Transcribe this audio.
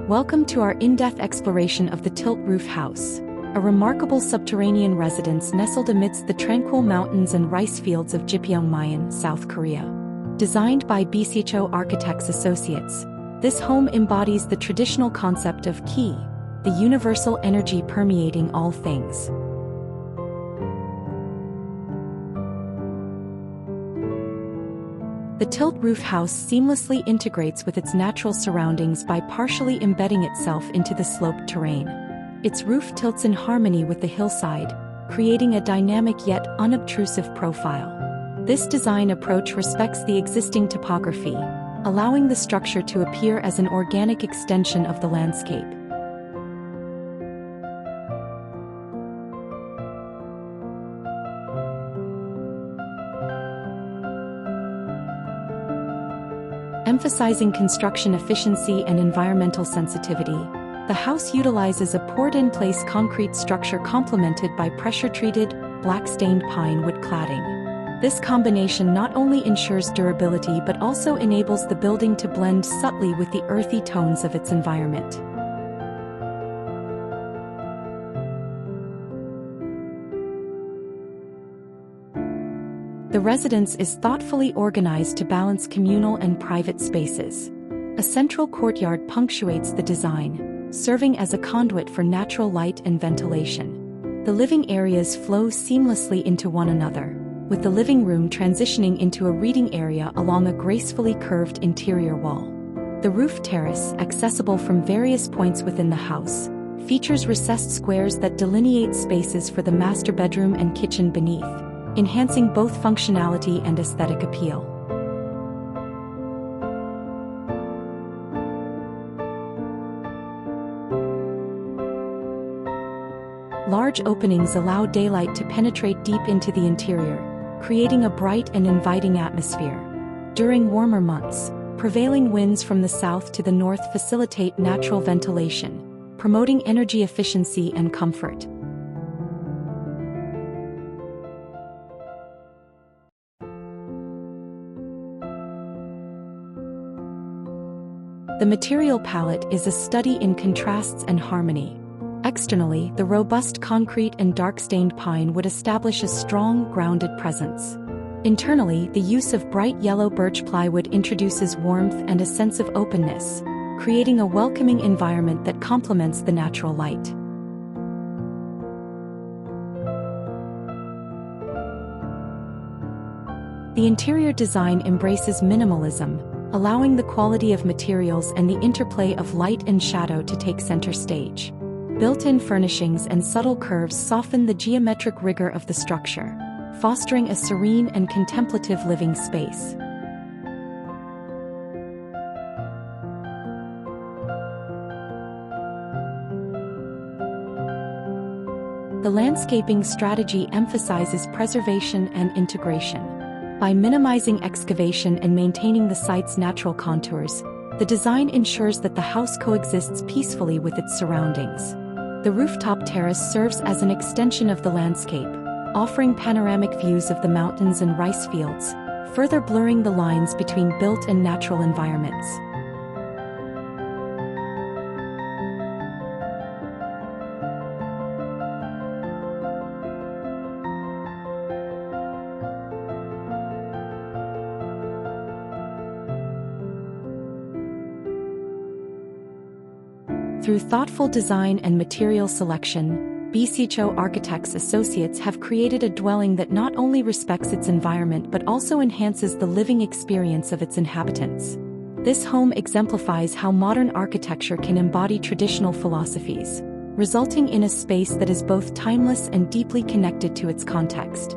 Welcome to our in-depth exploration of the Tilt Roof House, a remarkable subterranean residence nestled amidst the tranquil mountains and rice fields of Jipyeong-myeon, South Korea. Designed by BCHO Architects Associates, this home embodies the traditional concept of Ki, the universal energy permeating all things. The Tilt Roof House seamlessly integrates with its natural surroundings by partially embedding itself into the sloped terrain. Its roof tilts in harmony with the hillside, creating a dynamic yet unobtrusive profile. This design approach respects the existing topography, allowing the structure to appear as an organic extension of the landscape. Emphasizing construction efficiency and environmental sensitivity, the house utilizes a poured-in-place concrete structure complemented by pressure-treated, black-stained pine wood cladding. This combination not only ensures durability but also enables the building to blend subtly with the earthy tones of its environment. The residence is thoughtfully organized to balance communal and private spaces. A central courtyard punctuates the design, serving as a conduit for natural light and ventilation. The living areas flow seamlessly into one another, with the living room transitioning into a reading area along a gracefully curved interior wall. The roof terrace, accessible from various points within the house, features recessed squares that delineate spaces for the master bedroom and kitchen beneath, enhancing both functionality and aesthetic appeal. Large openings allow daylight to penetrate deep into the interior, creating a bright and inviting atmosphere. During warmer months, prevailing winds from the south to the north facilitate natural ventilation, promoting energy efficiency and comfort. The material palette is a study in contrasts and harmony. Externally, the robust concrete and dark-stained pine would establish a strong, grounded presence. Internally, the use of bright yellow birch plywood introduces warmth and a sense of openness, creating a welcoming environment that complements the natural light. The interior design embraces minimalism, allowing the quality of materials and the interplay of light and shadow to take center stage. Built-in furnishings and subtle curves soften the geometric rigor of the structure, fostering a serene and contemplative living space. The landscaping strategy emphasizes preservation and integration. By minimizing excavation and maintaining the site's natural contours, the design ensures that the house coexists peacefully with its surroundings. The rooftop terrace serves as an extension of the landscape, offering panoramic views of the mountains and rice fields, further blurring the lines between built and natural environments. Through thoughtful design and material selection, BCHO Architects Associates have created a dwelling that not only respects its environment but also enhances the living experience of its inhabitants. This home exemplifies how modern architecture can embody traditional philosophies, resulting in a space that is both timeless and deeply connected to its context.